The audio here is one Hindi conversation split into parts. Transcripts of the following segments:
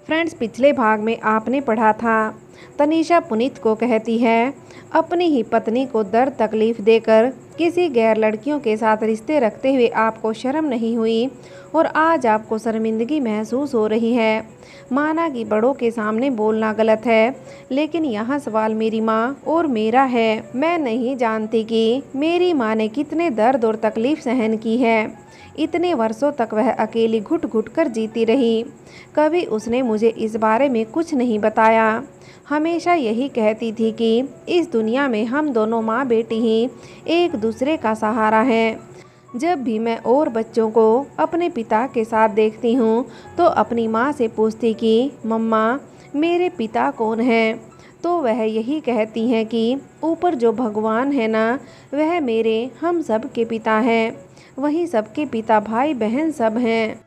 फ्रेंड्स, पिछले भाग में आपने पढ़ा था, तनीषा पुनीत को कहती है, अपनी ही पत्नी को दर्द तकलीफ देकर किसी गैर लड़कियों के साथ रिश्ते रखते हुए आपको शर्म नहीं हुई और आज आपको शर्मिंदगी महसूस हो रही है। माना कि बड़ों के सामने बोलना गलत है, लेकिन यहाँ सवाल मेरी माँ और मेरा है। मैं नहीं जानती कि मेरी माँ ने कितने दर्द और तकलीफ सहन की है। इतने वर्षों तक वह अकेली घुट घुट कर जीती रही। कभी उसने मुझे इस बारे में कुछ नहीं बताया। हमेशा यही कहती थी कि इस दुनिया में हम दोनों माँ बेटी ही एक दूसरे का सहारा हैं। जब भी मैं और बच्चों को अपने पिता के साथ देखती हूँ तो अपनी माँ से पूछती कि मम्मा, मेरे पिता कौन हैं, तो वह यही कहती हैं कि ऊपर जो भगवान है ना, वह मेरे हम सब के पिता हैं। वहीं सबके पिता भाई बहन सब हैं।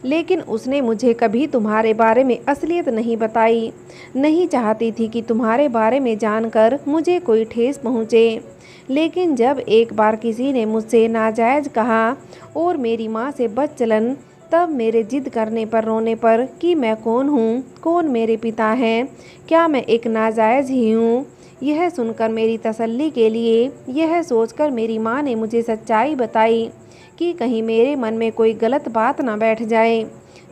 लेकिन उसने मुझे कभी तुम्हारे बारे में असलियत नहीं बताई। नहीं चाहती थी कि तुम्हारे बारे में जानकर मुझे कोई ठेस पहुँचे। लेकिन जब एक बार किसी ने मुझसे नाजायज़ कहा और मेरी माँ से बदचलन, तब मेरे जिद करने पर रोने पर कि मैं कौन हूँ, कौन मेरे पिता हैं, क्या मैं एक नाजायज़ ही हूँ, यह सुनकर मेरी तसल्ली के लिए यह सोचकर मेरी माँ ने मुझे सच्चाई बताई कि कहीं मेरे मन में कोई गलत बात ना बैठ जाए।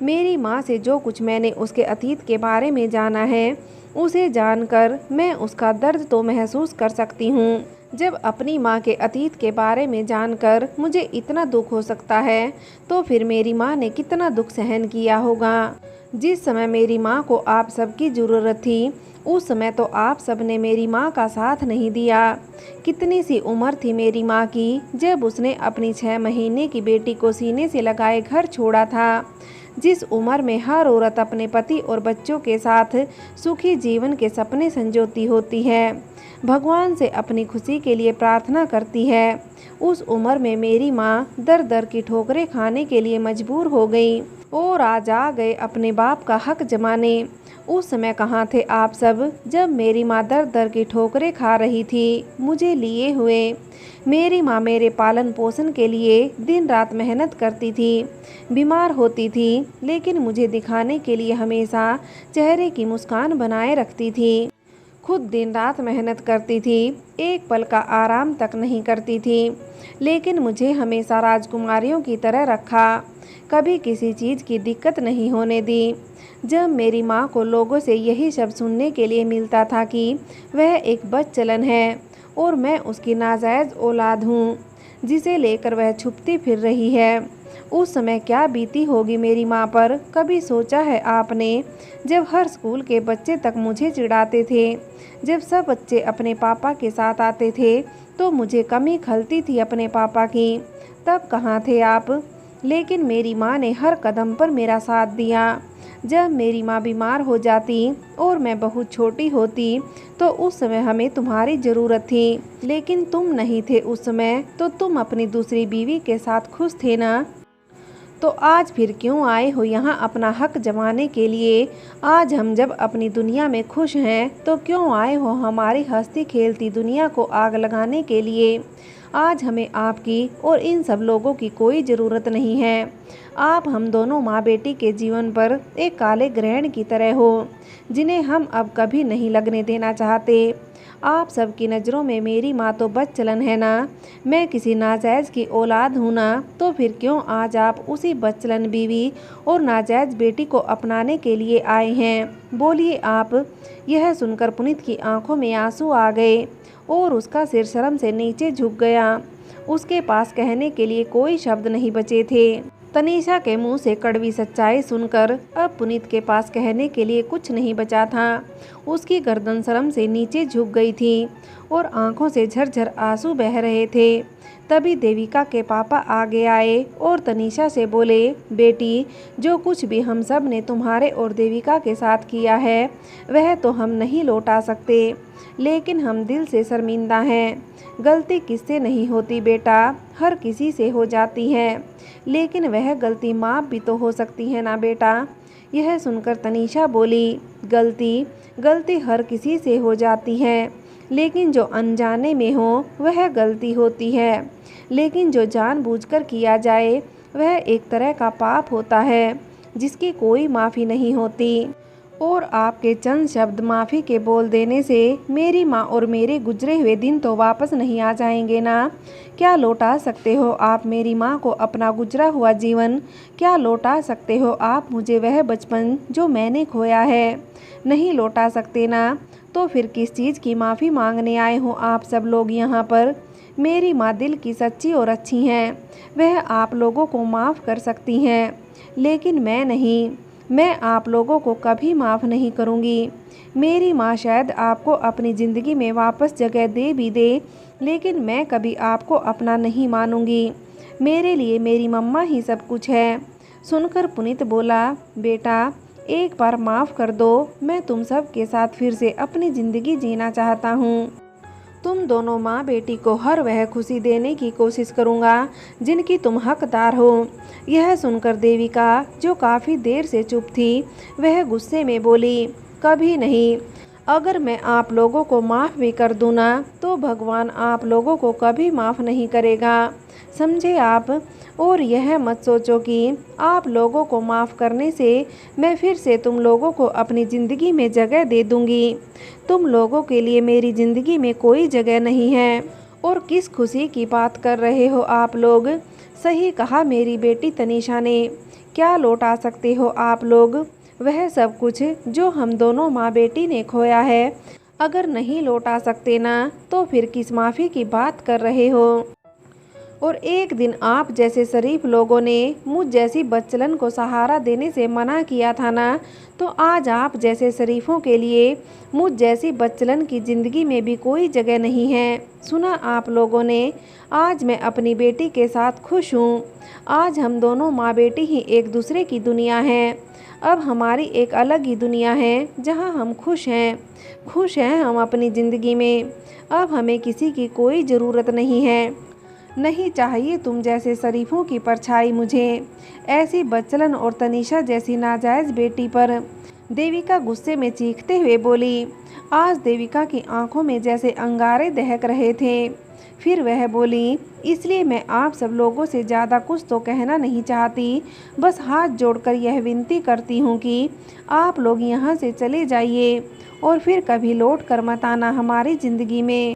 मेरी माँ से जो कुछ मैंने उसके अतीत के बारे में जाना है, उसे जानकर मैं उसका दर्द तो महसूस कर सकती हूँ। जब अपनी माँ के अतीत के बारे में जानकर मुझे इतना दुख हो सकता है, तो फिर मेरी माँ ने कितना दुख सहन किया होगा। जिस समय मेरी माँ को आप सबकी ज़रूरत थी, उस समय तो आप सब ने मेरी माँ का साथ नहीं दिया। कितनी सी उम्र थी मेरी माँ की जब उसने अपनी 6 महीने की बेटी को सीने से लगाए घर छोड़ा था। जिस उम्र में हर औरत अपने पति और बच्चों के साथ सुखी जीवन के सपने संजोती होती है, भगवान से अपनी खुशी के लिए प्रार्थना करती है, उस उम्र में मेरी माँ दर दर की ठोकरें खाने के लिए मजबूर हो गई और आज आ गए अपने बाप का हक जमाने। उस समय कहाँ थे आप सब जब मेरी माँ दर दर की ठोकरें खा रही थी मुझे लिए हुए। मेरी माँ मेरे पालन पोषण के लिए दिन रात मेहनत करती थी, बीमार होती थी, लेकिन मुझे दिखाने के लिए हमेशा चेहरे की मुस्कान बनाए रखती थी। खुद दिन रात मेहनत करती थी, एक पल का आराम तक नहीं करती थी, लेकिन मुझे हमेशा राजकुमारियों की तरह रखा। कभी किसी चीज़ की दिक्कत नहीं होने दी। जब मेरी माँ को लोगों से यही शब्द सुनने के लिए मिलता था कि वह एक बदचलन है और मैं उसकी नाजायज़ औलाद हूँ जिसे लेकर वह छुपती फिर रही है, उस समय क्या बीती होगी मेरी माँ पर, कभी सोचा है आपने? जब हर स्कूल के बच्चे तक मुझे चिढ़ाते थे, जब सब बच्चे अपने पापा के साथ आते थे तो मुझे कमी खलती थी अपने पापा की, तब कहाँ थे आप? लेकिन मेरी माँ ने हर कदम पर मेरा साथ दिया। जब मेरी माँ बीमार हो जाती और मैं बहुत छोटी होती तो उस समय हमें तुम्हारी ज़रूरत थी, लेकिन तुम नहीं थे उस समय, तो तुम अपनी दूसरी बीवी के साथ खुश थे ना? तो आज फिर क्यों आए हो यहाँ अपना हक जमाने के लिए? आज हम जब अपनी दुनिया में खुश हैं तो क्यों आए हो हमारी हंसती खेलती दुनिया को आग लगाने के लिए? आज हमें आपकी और इन सब लोगों की कोई ज़रूरत नहीं है। आप हम दोनों माँ बेटी के जीवन पर एक काले ग्रहण की तरह हो, जिन्हें हम अब कभी नहीं लगने देना चाहते। आप सबकी नज़रों में मेरी माँ तो बदचलन है ना, मैं किसी नाजायज़ की औलाद हूँ ना, तो फिर क्यों आज आप उसी बदचलन बीवी और नाजायज़ बेटी को अपनाने के लिए आए हैं? बोलिए आप। यह सुनकर पुनीत की आंखों में आंसू आ गए और उसका सिर शर्म से नीचे झुक गया। उसके पास कहने के लिए कोई शब्द नहीं बचे थे। तनीषा के मुंह से कड़वी सच्चाई सुनकर अब पुनीत के पास कहने के लिए कुछ नहीं बचा था। उसकी गर्दन शर्म से नीचे झुक गई थी और आंखों से झरझर आंसू बह रहे थे। तभी देविका के पापा आगे आए और तनीषा से बोले, बेटी, जो कुछ भी हम सब ने तुम्हारे और देविका के साथ किया है वह तो हम नहीं लौटा सकते, लेकिन हम दिल से शर्मिंदा हैं। गलती किससे नहीं होती बेटा, हर किसी से हो जाती है, लेकिन वह गलती माफ़ भी तो हो सकती है ना बेटा। यह सुनकर तनीषा बोली, गलती हर किसी से हो जाती है, लेकिन जो अनजाने में हो वह गलती होती है, लेकिन जो जानबूझकर किया जाए वह एक तरह का पाप होता है। जिसकी कोई माफ़ी नहीं होती। और आपके चंद शब्द माफ़ी के बोल देने से मेरी माँ और मेरे गुजरे हुए दिन तो वापस नहीं आ जाएंगे ना। क्या लौटा सकते हो आप मेरी माँ को अपना गुजरा हुआ जीवन? क्या लौटा सकते हो आप मुझे वह बचपन जो मैंने खोया है? नहीं लौटा सकते ना। तो फिर किस चीज़ की माफ़ी मांगने आए हो आप सब लोग यहाँ पर? मेरी माँ दिल की सच्ची और अच्छी हैं, वह आप लोगों को माफ़ कर सकती हैं, लेकिन मैं नहीं। मैं आप लोगों को कभी माफ़ नहीं करूँगी। मेरी माँ शायद आपको अपनी ज़िंदगी में वापस जगह दे भी दे, लेकिन मैं कभी आपको अपना नहीं मानूंगी। मेरे लिए मेरी मम्मा ही सब कुछ है। सुनकर पुनीत बोला, बेटा एक बार माफ़ कर दो, मैं तुम सब के साथ फिर से अपनी ज़िंदगी जीना चाहता हूँ। तुम दोनों माँ बेटी को हर वह खुशी देने की कोशिश करूँगा जिनकी तुम हकदार हो। यह सुनकर देविका, जो काफ़ी देर से चुप थी, वह गुस्से में बोली, कभी नहीं। अगर मैं आप लोगों को माफ़ भी कर दूँ ना, तो भगवान आप लोगों को कभी माफ़ नहीं करेगा, समझे आप? और यह मत सोचो कि आप लोगों को माफ़ करने से मैं फिर से तुम लोगों को अपनी ज़िंदगी में जगह दे दूँगी। तुम लोगों के लिए मेरी ज़िंदगी में कोई जगह नहीं है। और किस खुशी की बात कर रहे हो आप लोग? सही कहा मेरी बेटी तनीषा ने। क्या लौटा सकते हो आप लोग वह सब कुछ जो हम दोनों माँ बेटी ने खोया है? अगर नहीं लौटा सकते ना, तो फिर किस माफ़ी की बात कर रहे हो? और एक दिन आप जैसे शरीफ लोगों ने मुझ जैसी बच्चलन को सहारा देने से मना किया था ना, तो आज आप जैसे शरीफों के लिए मुझ जैसी बच्चलन की ज़िंदगी में भी कोई जगह नहीं है। सुना आप लोगों ने, आज मैं अपनी बेटी के साथ खुश हूँ। आज हम दोनों माँ बेटी ही एक दूसरे की दुनिया हैं। अब हमारी एक अलग ही दुनिया है जहाँ हम खुश हैं हम अपनी ज़िंदगी में। अब हमें किसी की कोई ज़रूरत नहीं है। नहीं चाहिए तुम जैसे शरीफों की परछाई मुझे, ऐसी बच्चलन और तनीषा जैसी नाजायज़ बेटी पर। देविका गुस्से में चीखते हुए बोली। आज देविका की आंखों में जैसे अंगारे दहक रहे थे। फिर वह बोली, इसलिए मैं आप सब लोगों से ज़्यादा कुछ तो कहना नहीं चाहती, बस हाथ जोड़कर यह विनती करती हूँ कि आप लोग यहाँ से चले जाइए और फिर कभी लौट कर मत आना हमारी ज़िंदगी में।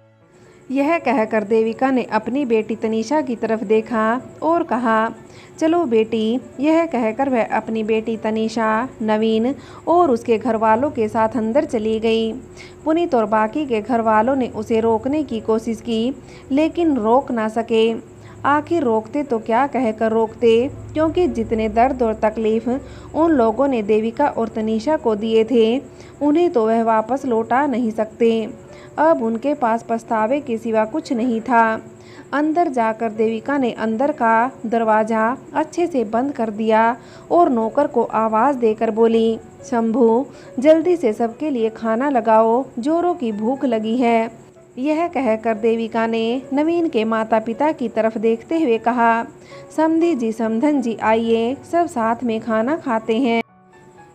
यह कहकर देविका ने अपनी बेटी तनीषा की तरफ देखा और कहा, चलो बेटी। यह कहकर वह अपनी बेटी तनीषा, नवीन और उसके घर वालों के साथ अंदर चली गई। पुनीत और बाकी के घर वालों ने उसे रोकने की कोशिश की, लेकिन रोक ना सके। आखिर रोकते तो क्या कहकर रोकते, क्योंकि जितने दर्द और तकलीफ़ उन लोगों ने देविका और तनीषा को दिए थे, उन्हें तो वह वापस लौटा नहीं सकते। अब उनके पास पछतावे के सिवा कुछ नहीं था। अंदर जाकर देविका ने अंदर का दरवाज़ा अच्छे से बंद कर दिया और नौकर को आवाज़ देकर बोली, शंभू जल्दी से सबके लिए खाना लगाओ, जोरों की भूख लगी है। यह कहकर देविका ने नवीन के माता पिता की तरफ देखते हुए कहा, समधी जी समधन जी आइए, सब साथ में खाना खाते हैं।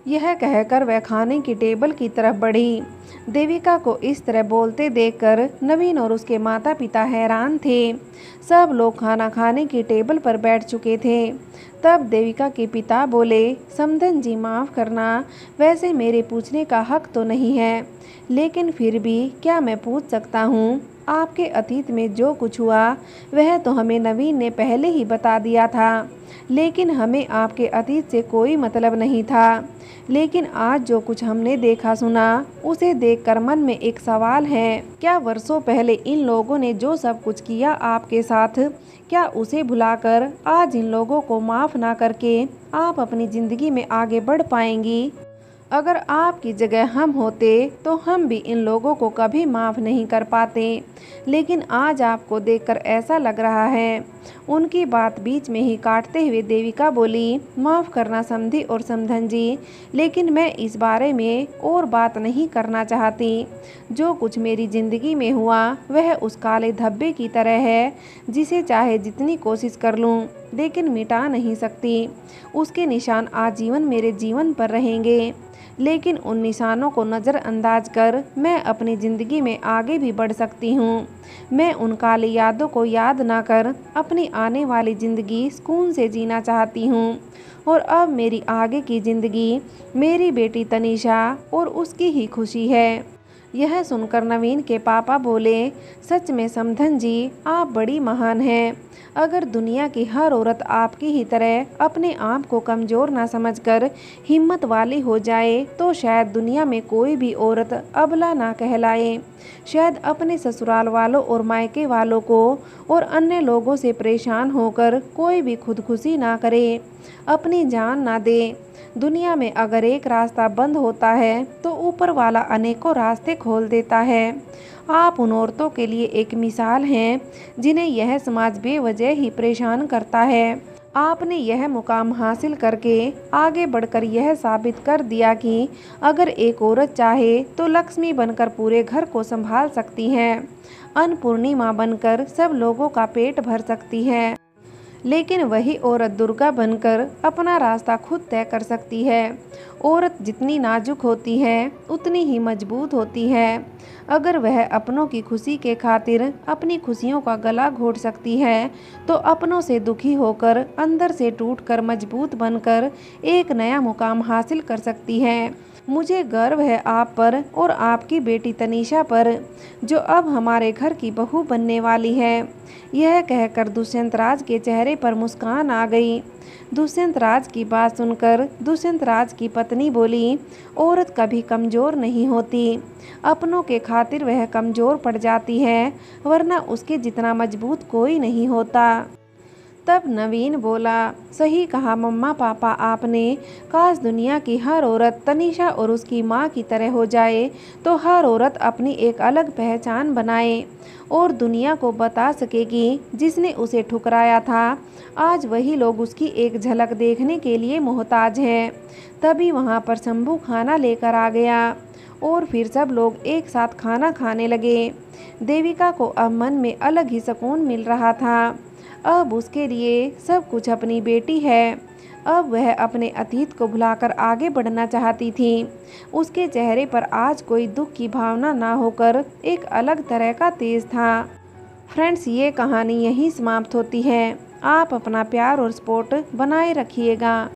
यह कहकर वह खाने की टेबल की तरफ बढ़ी। देविका को इस तरह बोलते देखकर नवीन और उसके माता पिता हैरान थे। सब लोग खाना खाने की टेबल पर बैठ चुके थे। तब देविका के पिता बोले, समधन जी माफ़ करना, वैसे मेरे पूछने का हक तो नहीं है, लेकिन फिर भी क्या मैं पूछ सकता हूँ? आपके अतीत में जो कुछ हुआ वह तो हमें नवीन ने पहले ही बता दिया था, लेकिन हमें आपके अतीत से कोई मतलब नहीं था। लेकिन आज जो कुछ हमने देखा सुना, उसे देखकर मन में एक सवाल है, क्या वर्षों पहले इन लोगों ने जो सब कुछ किया आपके साथ, क्या उसे भुलाकर आज इन लोगों को माफ़ ना करके आप अपनी ज़िंदगी में आगे बढ़ पाएंगी? अगर आपकी जगह हम होते तो हम भी इन लोगों को कभी माफ़ नहीं कर पाते, लेकिन आज आपको देखकर ऐसा लग रहा है। उनकी बात बीच में ही काटते हुए देविका बोली, माफ़ करना समधी और समधन जी, लेकिन मैं इस बारे में और बात नहीं करना चाहती। जो कुछ मेरी ज़िंदगी में हुआ वह उस काले धब्बे की तरह है, जिसे चाहे जितनी कोशिश कर लूँ लेकिन मिटा नहीं सकती। उसके निशान आजीवन मेरे जीवन पर रहेंगे, लेकिन उन निशानों को नज़रअंदाज कर मैं अपनी ज़िंदगी में आगे भी बढ़ सकती हूँ। मैं उन काली यादों को याद ना कर अपनी आने वाली ज़िंदगी सुकून से जीना चाहती हूँ। और अब मेरी आगे की ज़िंदगी मेरी बेटी तनीषा और उसकी ही खुशी है। यह सुनकर नवीन के पापा बोले, सच में समधन जी, आप बड़ी महान हैं। अगर दुनिया की हर औरत आपकी ही तरह अपने आप को कमज़ोर ना समझकर हिम्मत वाली हो जाए तो शायद दुनिया में कोई भी औरत अबला ना कहलाए। शायद अपने ससुराल वालों और मायके वालों को और अन्य लोगों से परेशान होकर कोई भी खुदकुशी ना करे, अपनी जान ना दे। दुनिया में अगर एक रास्ता बंद होता है तो ऊपर वाला अनेकों रास्ते खोल देता है। आप उन औरतों के लिए एक मिसाल हैं जिन्हें यह समाज बेवजह ही परेशान करता है। आपने यह मुकाम हासिल करके आगे बढ़कर यह साबित कर दिया कि अगर एक औरत चाहे तो लक्ष्मी बनकर पूरे घर को संभाल सकती है, अन्नपूर्णिमा बनकर सब लोगों का पेट भर सकती है। लेकिन वही औरत दुर्गा बनकर अपना रास्ता खुद तय कर सकती है। औरत जितनी नाजुक होती है उतनी ही मजबूत होती है। अगर वह अपनों की खुशी के खातिर अपनी खुशियों का गला घोट सकती है तो अपनों से दुखी होकर अंदर से टूटकर मजबूत बनकर एक नया मुकाम हासिल कर सकती है। मुझे गर्व है आप पर और आपकी बेटी तनीषा पर, जो अब हमारे घर की बहू बनने वाली है। यह कहकर दुष्यंत राज के चेहरे पर मुस्कान आ गई। दुष्यंत राज की बात सुनकर दुष्यंत राज की पत्नी बोली, औरत कभी कमज़ोर नहीं होती, अपनों के खातिर वह कमज़ोर पड़ जाती है, वरना उसके जितना मजबूत कोई नहीं होता। तब नवीन बोला, सही कहा मम्मा पापा आपने। काश दुनिया की हर औरत तनीषा और उसकी माँ की तरह हो जाए तो हर औरत अपनी एक अलग पहचान बनाए और दुनिया को बता सकेगी जिसने उसे ठुकराया था आज वही लोग उसकी एक झलक देखने के लिए मोहताज हैं। तभी वहाँ पर शंभू खाना लेकर आ गया और फिर सब लोग एक साथ खाना खाने लगे। देविका को अब मन में अलग ही सुकून मिल रहा था। अब उसके लिए सब कुछ अपनी बेटी है। अब वह अपने अतीत को भुलाकर आगे बढ़ना चाहती थी। उसके चेहरे पर आज कोई दुख की भावना ना होकर एक अलग तरह का तेज था। फ्रेंड्स, ये कहानी यहीं समाप्त होती है। आप अपना प्यार और सपोर्ट बनाए रखिएगा।